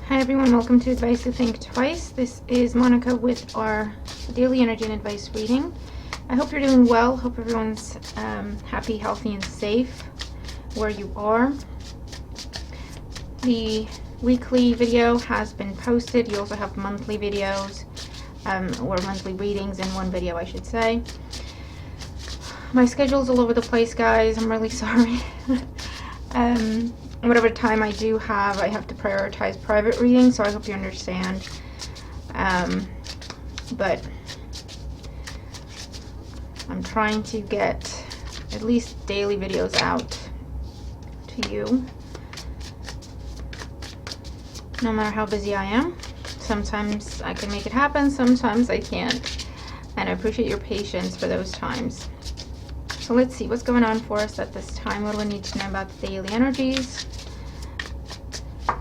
Hi everyone, welcome to Advice to Think Twice. This is Monica with our daily energy and advice reading. I hope you're doing well. Hope everyone's happy, healthy, and safe where you are. The weekly video has been posted. You also have monthly videos, or monthly readings in one video, I should say. My schedule's all over the place, guys. I'm really sorry. Whatever time I do have, I have to prioritize private reading, so I hope you understand. But I'm trying to get at least daily videos out to you, no matter how busy I am. Sometimes I can make it happen, sometimes I can't, and I appreciate your patience for those times. So let's see what's going on for us at this time. What do we need to know about the daily energies?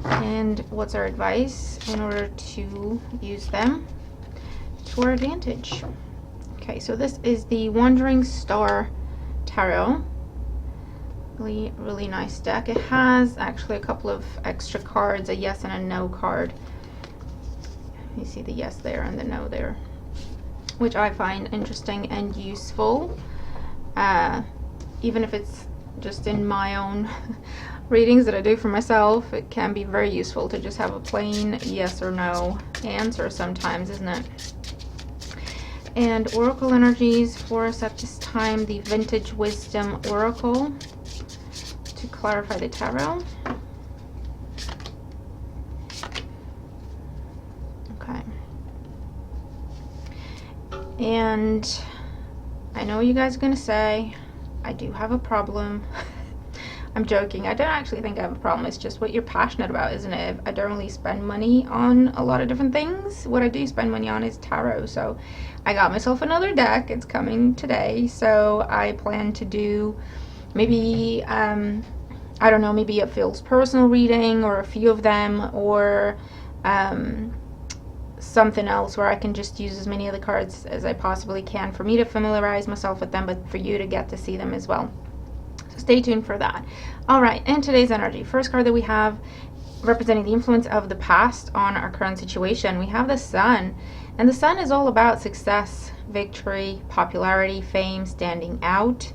And what's our advice in order to use them to our advantage? Okay, so this is the Wandering Star Tarot. Really nice deck. It has actually a couple of extra cards, a yes and a no card. You see the yes there and the no there, which I find interesting and useful. Even if it's just in my own readings that I do for myself, it can be very useful to just have a plain yes or no answer sometimes, isn't it? And oracle energies for us at this time, the Vintage Wisdom Oracle to clarify the tarot. Okay. And I know you guys are going to say, I do have a problem. I'm joking. I don't actually think I have a problem. It's just what you're passionate about, isn't it? I don't really spend money on a lot of different things. What I do spend money on is tarot. So I got myself another deck. It's coming today. So I plan to do maybe, I don't know, maybe a Feels Personal reading or a few of them, or something else where I can just use as many of the cards as I possibly can for me to familiarize myself with them, but for you to get to see them as well. So stay tuned for that. All right, and today's energy. First card that we have representing the influence of the past on our current situation, we have the Sun. And the Sun is all about success, victory, popularity, fame, standing out,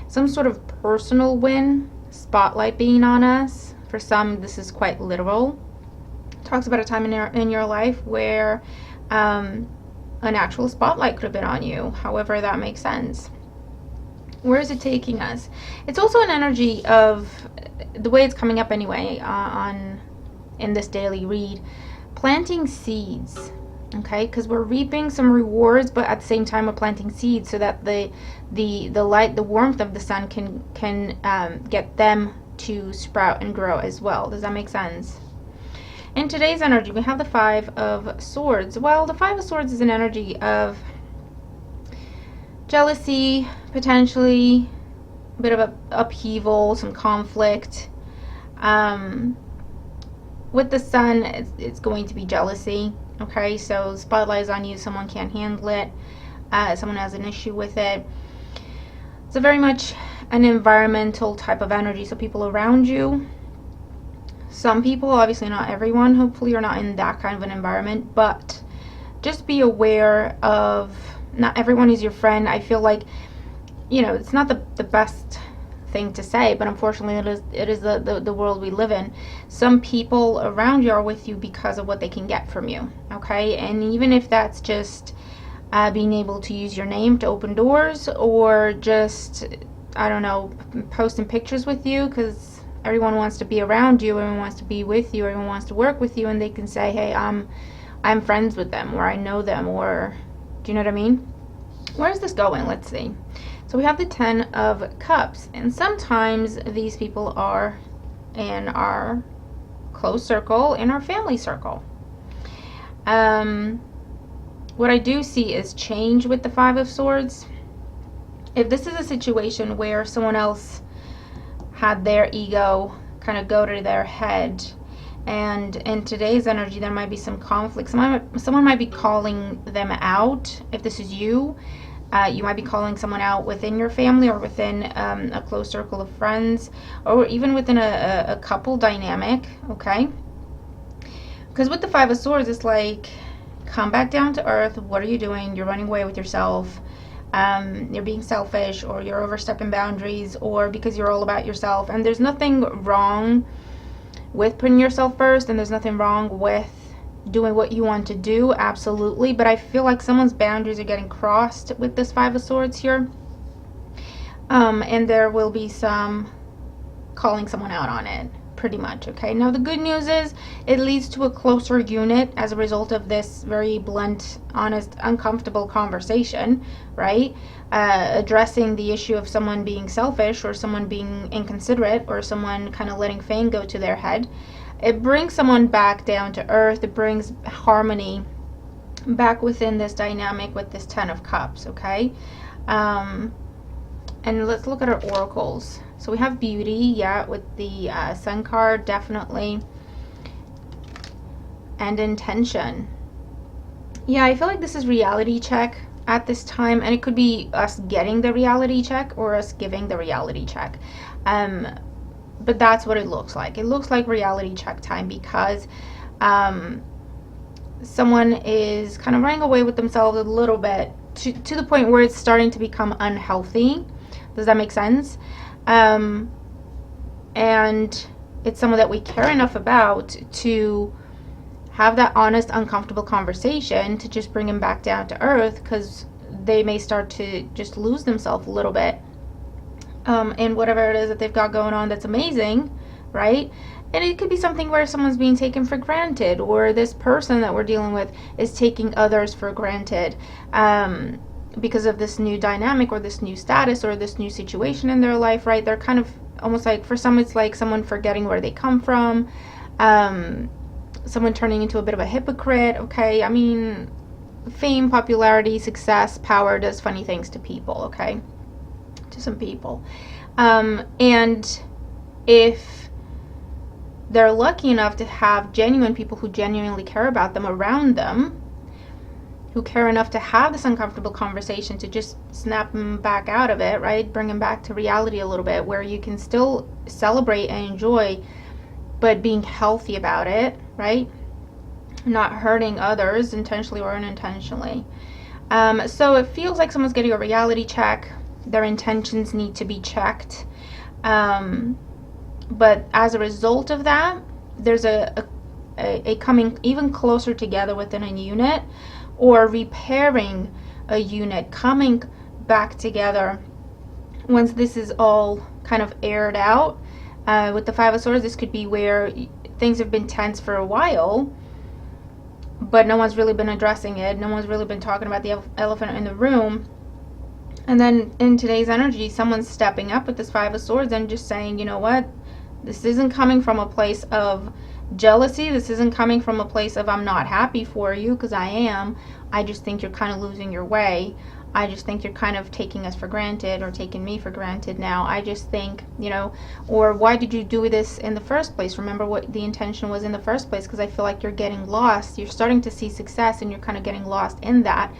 some sort of personal win, spotlight being on us. For some, this is quite literal. Talks about a time in your life where an actual spotlight could have been on you, however that makes sense. Where is it taking us? It's also an energy of the way it's coming up anyway, in this daily read, planting seeds. Okay, because we're reaping some rewards, but at the same time we're planting seeds so that the light, the warmth of the sun can get them to sprout and grow as well. Does that make sense? In today's energy, we have the Five of Swords. Well, the Five of Swords is an energy of jealousy, potentially a bit of a upheaval, some conflict. With the Sun, it's going to be jealousy. Okay, so spotlight is on you, someone can't handle it, someone has an issue with it. It's a very much an environmental type of energy, so people around you. Some people, obviously not everyone, hopefully you're not in that kind of an environment, but just be aware of not everyone is your friend. I feel like, you know, it's not the best thing to say, but unfortunately it is the world we live in. Some people around you are with you because of what they can get from you, okay? And even if that's just being able to use your name to open doors, or just, I don't know, posting pictures with you, because everyone wants to be around you, everyone wants to be with you, everyone wants to work with you, and they can say, hey, I'm friends with them, or I know them, or, do you know what I mean? Where is this going? Let's see. So we have the Ten of Cups, and sometimes these people are in our close circle, in our family circle. What I do see is change with the Five of Swords. If this is a situation where someone else had their ego kind of go to their head, and in today's energy there might be some conflict. Someone might be calling them out. If this is you, you might be calling someone out within your family, or within a close circle of friends, or even within a couple dynamic, okay? Because with the Five of Swords, it's like, come back down to earth. What are you doing? You're running away with yourself. You're being selfish, or you're overstepping boundaries, or because you're all about yourself. And there's nothing wrong with putting yourself first, and there's nothing wrong with doing what you want to do, absolutely. But I feel like someone's boundaries are getting crossed with this Five of Swords here. And there will be some calling someone out on it, pretty much. Okay, now the good news is it leads to a closer unit as a result of this very blunt, honest, uncomfortable conversation, right? Addressing the issue of someone being selfish, or someone being inconsiderate, or someone kind of letting fame go to their head. It brings someone back down to earth. It brings harmony back within this dynamic with this Ten of Cups. Okay, and let's look at our oracles. So we have beauty, yeah, with the Sun card, definitely. And intention. Yeah, I feel like this is reality check at this time, and it could be us getting the reality check or us giving the reality check. But that's what it looks like. It looks like reality check time, because someone is kind of running away with themselves a little bit to the point where it's starting to become unhealthy. Does that make sense? And it's someone that we care enough about to have that honest, uncomfortable conversation to just bring them back down to earth, because they may start to just lose themselves a little bit in whatever it is that they've got going on that's amazing, right? And it could be something where someone's being taken for granted, or this person that we're dealing with is taking others for granted. Because of this new dynamic, or this new status, or this new situation in their life, right? They're kind of almost like, for some it's like someone forgetting where they come from, someone turning into a bit of a hypocrite. Okay, I mean, fame, popularity, success, power does funny things to people, okay? To some people. And if they're lucky enough to have genuine people who genuinely care about them around them, who care enough to have this uncomfortable conversation to just snap them back out of it, right? Bring them back to reality a little bit, where you can still celebrate and enjoy, but being healthy about it, right? Not hurting others intentionally or unintentionally. So it feels like someone's getting a reality check. Their intentions need to be checked. But as a result of that, there's a coming even closer together within a unit, or repairing a unit, coming back together once this is all kind of aired out. With the Five of Swords, this could be where things have been tense for a while, but no one's really been addressing it. No one's really been talking about the elephant in the room. And then in today's energy, someone's stepping up with this Five of Swords and just saying, you know what, this isn't coming from a place of jealousy. This isn't coming from a place of I'm not happy for you, because I am. I just think you're kind of losing your way. I just think you're kind of taking us for granted, or taking me for granted now. I just think, you know, or why did you do this in the first place? Remember what the intention was in the first place, because I feel like you're getting lost. You're starting to see success and you're kind of getting lost in that.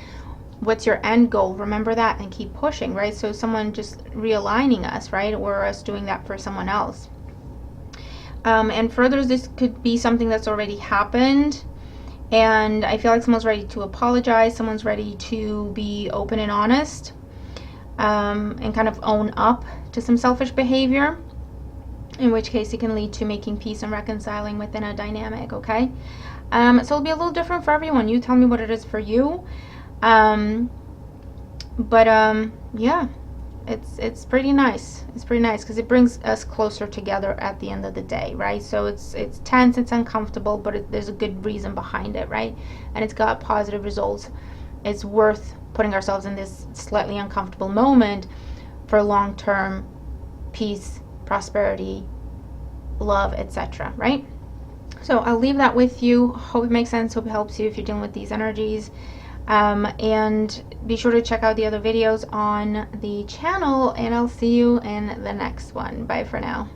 What's your end goal? Remember that and keep pushing, right? So someone just realigning us, right? Or us doing that for someone else. And further, this could be something that's already happened, and I feel like someone's ready to apologize. Someone's ready to be open and honest, and kind of own up to some selfish behavior, in which case it can lead to making peace and reconciling within a dynamic. Okay, so it'll be a little different for everyone. You tell me what it is for you. Yeah, it's pretty nice. It's pretty nice because it brings us closer together at the end of the day, right? So it's tense, it's uncomfortable, but there's a good reason behind it, right? And it's got positive results. It's worth putting ourselves in this slightly uncomfortable moment for long-term peace, prosperity, love, etc., right? So I'll leave that with you. Hope it makes sense. Hope it helps you if you're dealing with these energies. And be sure to check out the other videos on the channel, and I'll see you in the next one. Bye for now.